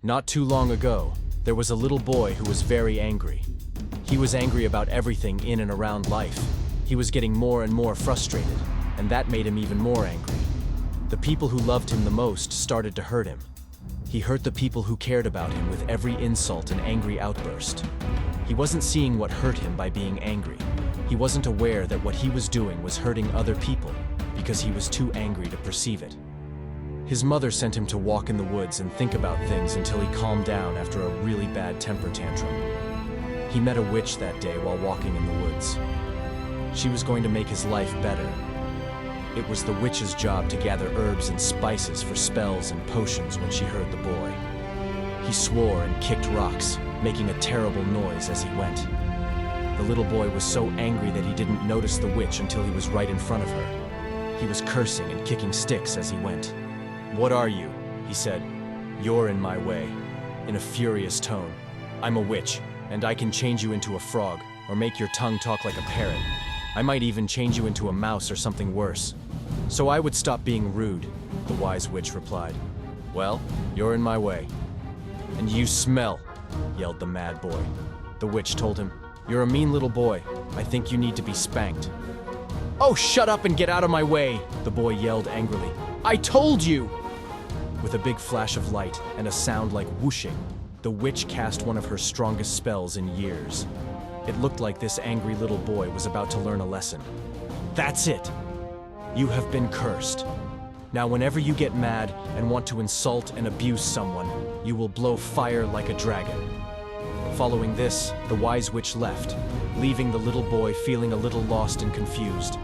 Not too long ago, there was a little boy who was very angry. He was angry about everything in and around life. He was getting more and more frustrated, and that made him even more angry. The people who loved him the most started to hurt him. He hurt the people who cared about him with every insult and angry outburst. He wasn't seeing what hurt him by being angry. He wasn't aware that what he was doing was hurting other people because he was too angry to perceive it. His mother sent him to walk in the woods and think about things until he calmed down after a really bad temper tantrum. He met a witch that day while walking in the woods. She was going to make his life better. It was the witch's job to gather herbs and spices for spells and potions when she heard the boy. He swore and kicked rocks, making a terrible noise as he went. The little boy was so angry that he didn't notice the witch until he was right in front of her. He was cursing and kicking sticks as he went. "What are you?" he said. "You're in my way," in a furious tone. "I'm a witch, and I can change you into a frog, or make your tongue talk like a parrot. I might even change you into a mouse or something worse. So I would stop being rude," the wise witch replied. "Well, you're in my way." "And you smell," yelled the mad boy. The witch told him, "You're a mean little boy. I think you need to be spanked." "Oh, shut up and get out of my way," the boy yelled angrily. "I told you!" With a big flash of light and a sound like whooshing, the witch cast one of her strongest spells in years. It looked like this angry little boy was about to learn a lesson. "That's it! You have been cursed. Now whenever you get mad and want to insult and abuse someone, you will blow fire like a dragon." Following this, the wise witch left, leaving the little boy feeling a little lost and confused.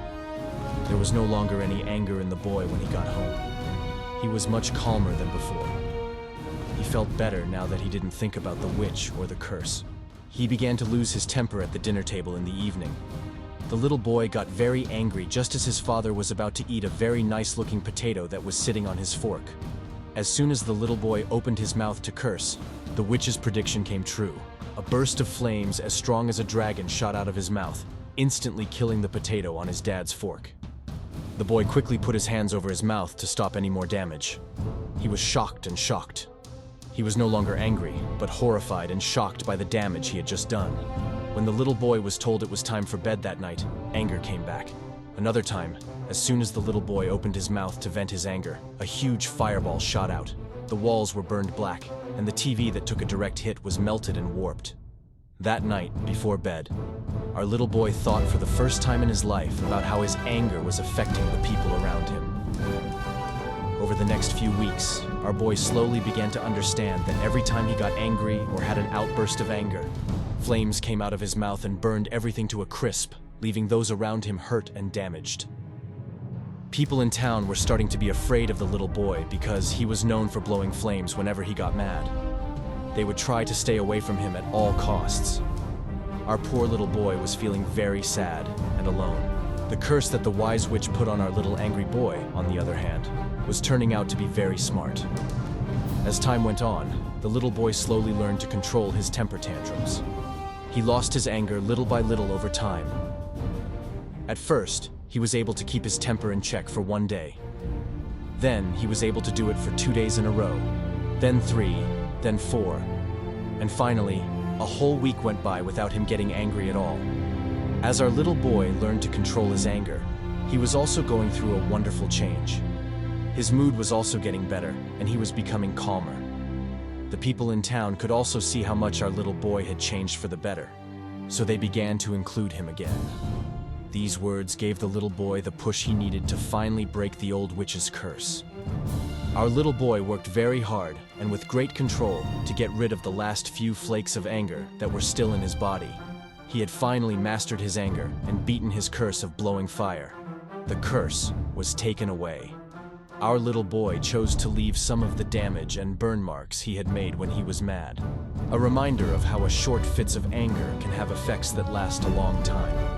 There was no longer any anger in the boy when he got home. He was much calmer than before. He felt better now that he didn't think about the witch or the curse. He began to lose his temper at the dinner table in the evening. The little boy got very angry just as his father was about to eat a very nice-looking potato that was sitting on his fork. As soon as the little boy opened his mouth to curse, the witch's prediction came true. A burst of flames as strong as a dragon shot out of his mouth, instantly killing the potato on his dad's fork. The boy quickly put his hands over his mouth to stop any more damage. He was shocked and shocked. He was no longer angry, but horrified and shocked by the damage he had just done. When the little boy was told it was time for bed that night, anger came back. Another time, as soon as the little boy opened his mouth to vent his anger, a huge fireball shot out. The walls were burned black, and the TV that took a direct hit was melted and warped. That night, before bed, our little boy thought for the first time in his life about how his anger was affecting the people around him. Over the next few weeks, our boy slowly began to understand that every time he got angry or had an outburst of anger, flames came out of his mouth and burned everything to a crisp, leaving those around him hurt and damaged. People in town were starting to be afraid of the little boy because he was known for blowing flames whenever he got mad. They would try to stay away from him at all costs. Our poor little boy was feeling very sad and alone. The curse that the wise witch put on our little angry boy, on the other hand, was turning out to be very smart. As time went on, the little boy slowly learned to control his temper tantrums. He lost his anger little by little over time. At first, he was able to keep his temper in check for one day. Then he was able to do it for 2 days in a row, then 3, then 4, and finally, a whole week went by without him getting angry at all. As our little boy learned to control his anger, he was also going through a wonderful change. His mood was also getting better, and he was becoming calmer. The people in town could also see how much our little boy had changed for the better, so they began to include him again. These words gave the little boy the push he needed to finally break the old witch's curse. Our little boy worked very hard and with great control to get rid of the last few flakes of anger that were still in his body. He had finally mastered his anger and beaten his curse of blowing fire. The curse was taken away. Our little boy chose to leave some of the damage and burn marks he had made when he was mad. A reminder of how a short fits of anger can have effects that last a long time.